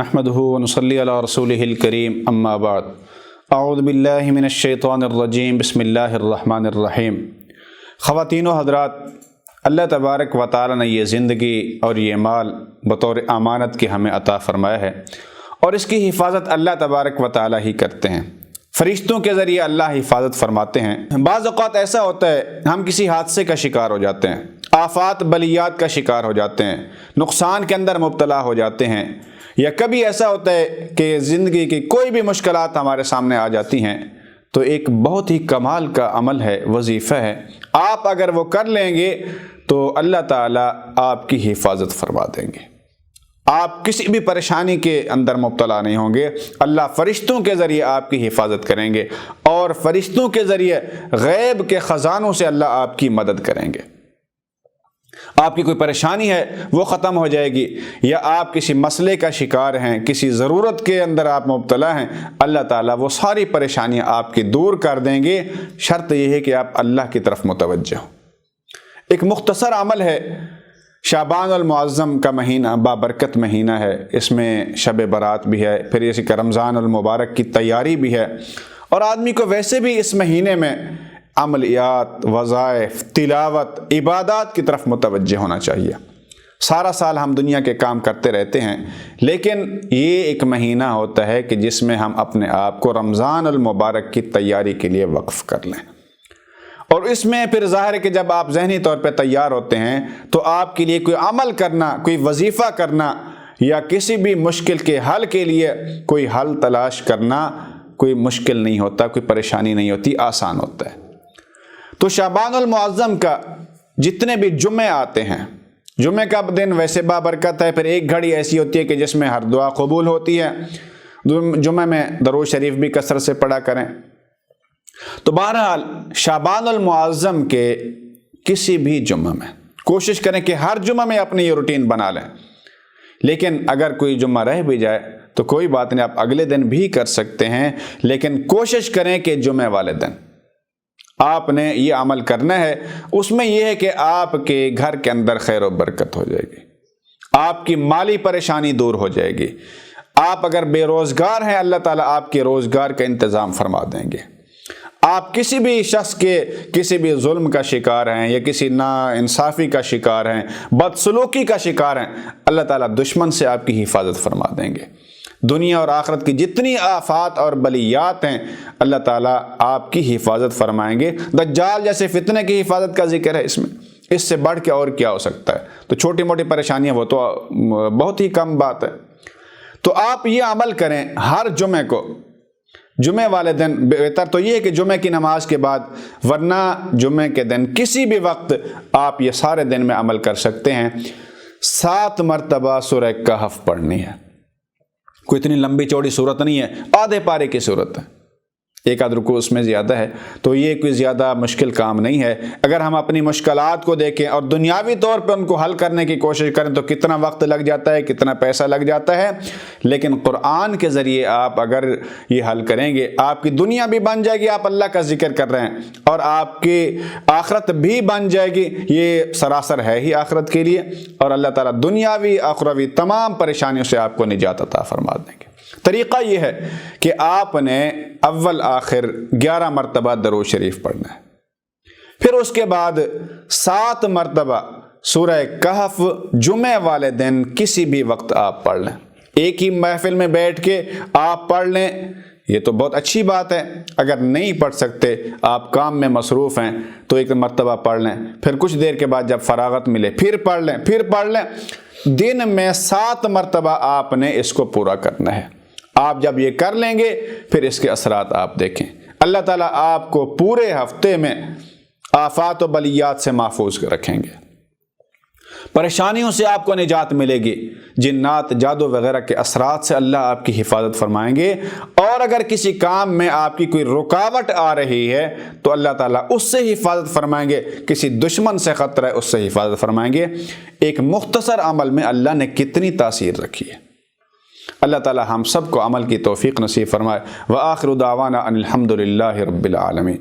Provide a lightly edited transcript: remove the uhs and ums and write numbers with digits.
نحمدہ ونصلی علی رسولہ الکریم اما بعد اعوذ باللہ من الشیطان الرجیم بسم اللہ الرحمن الرحیم۔ خواتین و حضرات، اللہ تبارک و تعالی نے یہ زندگی اور یہ مال بطور امانت کی ہمیں عطا فرمایا ہے، اور اس کی حفاظت اللہ تبارک و تعالی ہی کرتے ہیں۔ فرشتوں کے ذریعے اللہ حفاظت فرماتے ہیں۔ بعض اوقات ایسا ہوتا ہے ہم کسی حادثے کا شکار ہو جاتے ہیں، آفات بلیات کا شکار ہو جاتے ہیں، نقصان کے اندر مبتلا ہو جاتے ہیں، یا کبھی ایسا ہوتا ہے کہ زندگی کی کوئی بھی مشکلات ہمارے سامنے آ جاتی ہیں، تو ایک بہت ہی کمال کا عمل ہے، وظیفہ ہے، آپ اگر وہ کر لیں گے تو اللہ تعالیٰ آپ کی حفاظت فرما دیں گے، آپ کسی بھی پریشانی کے اندر مبتلا نہیں ہوں گے۔ اللہ فرشتوں کے ذریعے آپ کی حفاظت کریں گے، اور فرشتوں کے ذریعے غیب کے خزانوں سے اللہ آپ کی مدد کریں گے۔ آپ کی کوئی پریشانی ہے وہ ختم ہو جائے گی، یا آپ کسی مسئلے کا شکار ہیں، کسی ضرورت کے اندر آپ مبتلا ہیں، اللہ تعالیٰ وہ ساری پریشانیاں آپ کی دور کر دیں گے۔ شرط یہ ہے کہ آپ اللہ کی طرف متوجہ ہوں۔ ایک مختصر عمل ہے، شعبان المعظم کا مہینہ بابرکت مہینہ ہے، اس میں شب برات بھی ہے، پھر اسی کا رمضان المبارک کی تیاری بھی ہے، اور آدمی کو ویسے بھی اس مہینے میں عملیات، وظائف، تلاوت، عبادات کی طرف متوجہ ہونا چاہیے۔ سارا سال ہم دنیا کے کام کرتے رہتے ہیں، لیکن یہ ایک مہینہ ہوتا ہے کہ جس میں ہم اپنے آپ کو رمضان المبارک کی تیاری کے لیے وقف کر لیں، اور اس میں پھر ظاہر ہے کہ جب آپ ذہنی طور پہ تیار ہوتے ہیں تو آپ کے لیے کوئی عمل کرنا، کوئی وظیفہ کرنا، یا کسی بھی مشکل کے حل کے لیے کوئی حل تلاش کرنا کوئی مشکل نہیں ہوتا، کوئی پریشانی نہیں ہوتی، آسان ہوتا ہے۔ تو شعبان المعظم کا جتنے بھی جمعے آتے ہیں، جمعے کا دن ویسے بابرکت ہے، پھر ایک گھڑی ایسی ہوتی ہے کہ جس میں ہر دعا قبول ہوتی ہے، جمعے میں درود شریف بھی کثرت سے پڑھا کریں۔ تو بہرحال شعبان المعظم کے کسی بھی جمعہ میں کوشش کریں کہ ہر جمعہ میں اپنی یہ روٹین بنا لیں، لیکن اگر کوئی جمعہ رہ بھی جائے تو کوئی بات نہیں، آپ اگلے دن بھی کر سکتے ہیں، لیکن کوشش کریں کہ جمعہ والے دن آپ نے یہ عمل کرنا ہے۔ اس میں یہ ہے کہ آپ کے گھر کے اندر خیر و برکت ہو جائے گی، آپ کی مالی پریشانی دور ہو جائے گی، آپ اگر بے روزگار ہیں اللہ تعالیٰ آپ کے روزگار کا انتظام فرما دیں گے، آپ کسی بھی شخص کے کسی بھی ظلم کا شکار ہیں، یا کسی ناانصافی کا شکار ہیں، بدسلوکی کا شکار ہیں، اللہ تعالیٰ دشمن سے آپ کی حفاظت فرما دیں گے۔ دنیا اور آخرت کی جتنی آفات اور بلیات ہیں اللہ تعالیٰ آپ کی حفاظت فرمائیں گے۔ دجال جیسے فتنے کی حفاظت کا ذکر ہے اس میں، اس سے بڑھ کے اور کیا ہو سکتا ہے؟ تو چھوٹی موٹی پریشانیاں وہ تو بہت ہی کم بات ہے۔ تو آپ یہ عمل کریں ہر جمعے کو، جمعے والے دن بہتر تو یہ ہے کہ جمعے کی نماز کے بعد، ورنہ جمعے کے دن کسی بھی وقت آپ یہ سارے دن میں عمل کر سکتے ہیں۔ 7 مرتبہ سورہ کہف پڑھنی ہے، کوئی اتنی لمبی چوڑی صورت نہیں ہے، آدھے پارے کی صورت ہے، ایک آدھ رکوع اس میں زیادہ ہے، تو یہ کوئی زیادہ مشکل کام نہیں ہے۔ اگر ہم اپنی مشکلات کو دیکھیں اور دنیاوی طور پہ ان کو حل کرنے کی کوشش کریں تو کتنا وقت لگ جاتا ہے، کتنا پیسہ لگ جاتا ہے، لیکن قرآن کے ذریعے آپ اگر یہ حل کریں گے، آپ کی دنیا بھی بن جائے گی، آپ اللہ کا ذکر کر رہے ہیں، اور آپ کی آخرت بھی بن جائے گی، یہ سراسر ہے ہی آخرت کے لیے، اور اللہ تعالیٰ دنیاوی آخروی تمام پریشانیوں سے آپ کو نجات عطا فرما دیں گے۔ طریقہ یہ ہے کہ آپ نے اول آخر 11 مرتبہ درود شریف پڑھنا ہے، پھر اس کے بعد 7 مرتبہ سورہ کہف جمعے والے دن کسی بھی وقت آپ پڑھ لیں، ایک ہی محفل میں بیٹھ کے آپ پڑھ لیں، یہ تو بہت اچھی بات ہے۔ اگر نہیں پڑھ سکتے، آپ کام میں مصروف ہیں، تو ایک مرتبہ پڑھ لیں، پھر کچھ دیر کے بعد جب فراغت ملے پھر پڑھ لیں، پھر پڑھ لیں۔ دن میں 7 مرتبہ آپ نے اس کو پورا کرنا ہے۔ آپ جب یہ کر لیں گے پھر اس کے اثرات آپ دیکھیں، اللہ تعالیٰ آپ کو پورے ہفتے میں آفات و بلیات سے محفوظ رکھیں گے، پریشانیوں سے آپ کو نجات ملے گی، جنات، جادو وغیرہ کے اثرات سے اللہ آپ کی حفاظت فرمائیں گے، اور اگر کسی کام میں آپ کی کوئی رکاوٹ آ رہی ہے تو اللہ تعالیٰ اس سے حفاظت فرمائیں گے، کسی دشمن سے خطرہ ہے اس سے حفاظت فرمائیں گے۔ ایک مختصر عمل میں اللہ نے کتنی تاثیر رکھی ہے۔ اللہ تعالیٰ ہم سب کو عمل کی توفیق نصیب فرمائے۔ وآخر دعوانا ان الحمد للہ رب العالمین۔